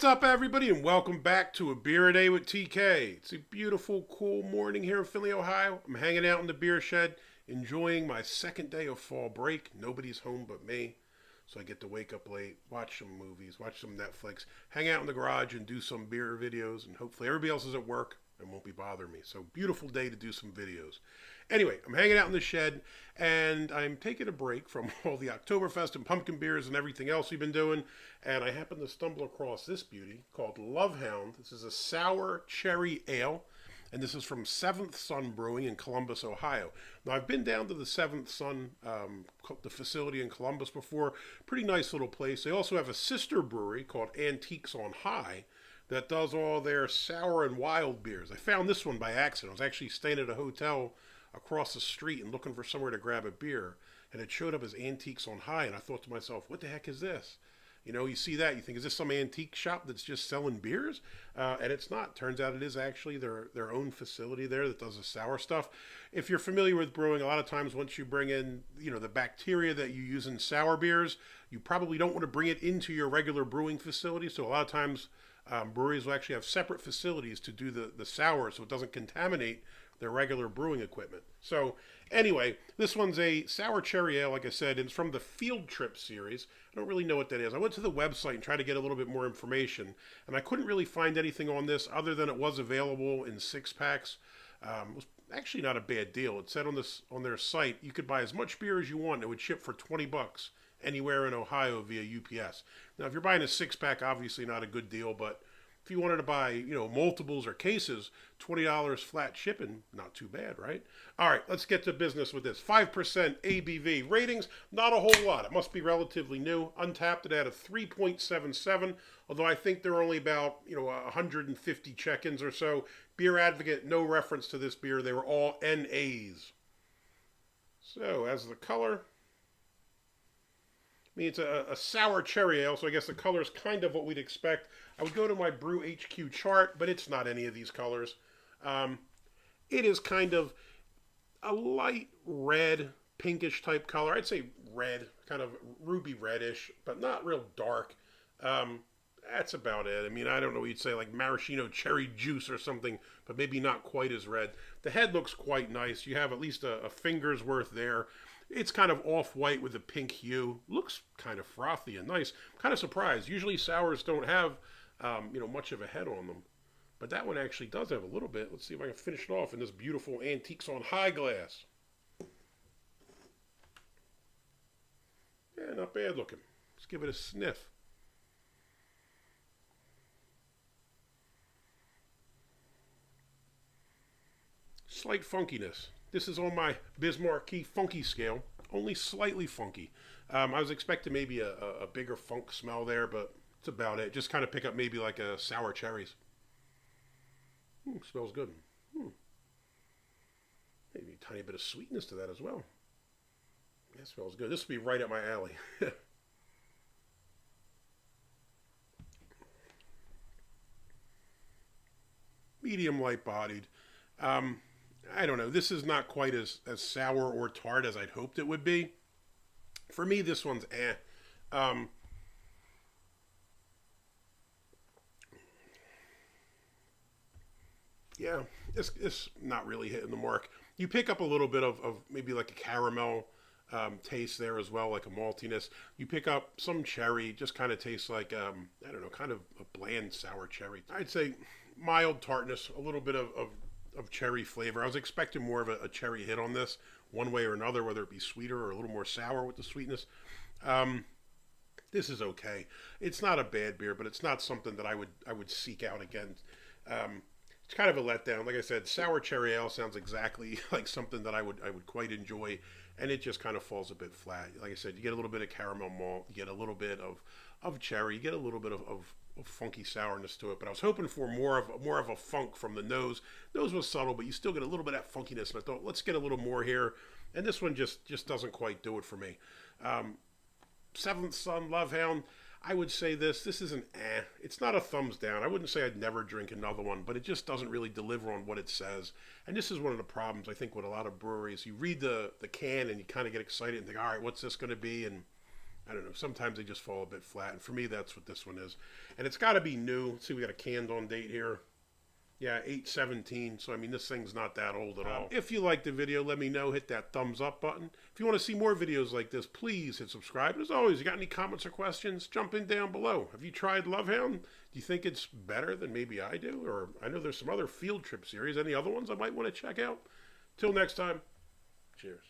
up, everybody, and welcome back to A Beer a Day with TK. It's a beautiful, cool morning here in Findlay, Ohio. I'm hanging out in the beer shed, enjoying my second day of fall break. Nobody's home but me, so I get to wake up late, watch some movies, watch some Netflix, hang out in the garage and do some beer videos, and hopefully everybody else is at work and won't be bothering me. So, beautiful day to do some videos. Anyway, I'm hanging out in the shed, and I'm taking a break from all the Oktoberfest and pumpkin beers and everything else we've been doing, and I happened to stumble across this beauty called Hound. This is a sour cherry ale, and this is from Seventh Son Brewing in Columbus, Ohio. Now, I've been down to the Seventh Son, the facility in Columbus before. Pretty nice little place. They also have a sister brewery called Antiques on High that does all their sour and wild beers. I found this one by accident. I was actually staying at a hotel across the street and looking for somewhere to grab a beer, and it showed up as Antiques on High, and I thought to myself, what the heck is this? You know, you see that, you think, is this some antique shop that's just selling beers? And it's not. Turns out it is actually their own facility there that does the sour stuff. If you're familiar with brewing, a lot of times once you bring in, the bacteria that you use in sour beers, you probably don't want to bring it into your regular brewing facility. So a lot of times breweries will actually have separate facilities to do the sour so it doesn't contaminate their regular brewing equipment. So anyway, this one's a sour cherry ale, like I said. It's from the Field Trip series. I don't really know what that is. I went to the website and tried to get a little bit more information, and I couldn't really find anything on this other than it was available in 6-packs. It was actually not a bad deal. It said on their site you could buy as much beer as you want. It would ship for $20 anywhere in Ohio via UPS. Now, if you're buying a 6-pack, obviously not a good deal, but if you wanted to buy, multiples or cases, $20 flat shipping, not too bad, right? All right, let's get to business with this. 5% ABV ratings, not a whole lot. It must be relatively new. Untapped, it had a 3.77, although I think there are only about, 150 check-ins or so. Beer Advocate, no reference to this beer. They were all NAs. So, as the color, it's a sour cherry ale, so I guess the color is kind of what we'd expect. I would go to my Brew HQ chart, but it's not any of these colors. It is kind of a light red, pinkish type color. I'd say red, kind of ruby reddish, but not real dark. That's about it. I don't know what you'd say, like maraschino cherry juice or something, but maybe not quite as red. The head looks quite nice. You have at least a finger's worth there. It's kind of off-white with a pink hue. Looks kind of frothy and nice. I'm kind of surprised. Usually sours don't have, much of a head on them. But that one actually does have a little bit. Let's see if I can finish it off in this beautiful Antiques on High glass. Yeah, not bad looking. Let's give it a sniff. Slight funkiness. This is on my Bismarcky funky scale, only slightly funky. I was expecting maybe a bigger funk smell there, but it's about it. Just kind of pick up maybe like a sour cherries. Smells good. Maybe a tiny bit of sweetness to that as well. That smells good. This would be right up my alley. Medium light bodied. I don't know. This is not quite as sour or tart as I'd hoped it would be. For me, this one's yeah, it's not really hitting the mark. You pick up a little bit of maybe like a caramel taste there as well, like a maltiness. You pick up some cherry, just kind of tastes like, I don't know, kind of a bland sour cherry. I'd say mild tartness, a little bit of cherry flavor. I was expecting more of a cherry hit on this, one way or another, whether it be sweeter or a little more sour with the sweetness. This is okay. It's not a bad beer, but it's not something that I would seek out again. It's kind of a letdown. Like I said, sour cherry ale sounds exactly like something that I would quite enjoy, and it just kind of falls a bit flat. Like I said, you get a little bit of caramel malt, you get a little bit of cherry, you get a little bit of funky sourness to it, but I was hoping for more of a funk from the nose. Nose was subtle, but you still get a little bit of that funkiness, and I thought, let's get a little more here, and this one just doesn't quite do it for me. Seventh Son Hound, I would say this is an It's not a thumbs down. I wouldn't say I'd never drink another one, but it just doesn't really deliver on what it says. And this is one of the problems, I think, with a lot of breweries. You read the can and you kind of get excited and think, all right, what's this going to be? And I don't know. Sometimes they just fall a bit flat. And for me, that's what this one is. And it's got to be new. Let's see, we got a canned on date here. Yeah, 8/17. So, I mean, this thing's not that old at all. If you liked the video, let me know. Hit that thumbs up button. If you want to see more videos like this, please hit subscribe. And as always, you got any comments or questions, jump in down below. Have you tried Love Hound? Do you think it's better than maybe I do? Or I know there's some other field trip series. Any other ones I might want to check out? Till next time, cheers.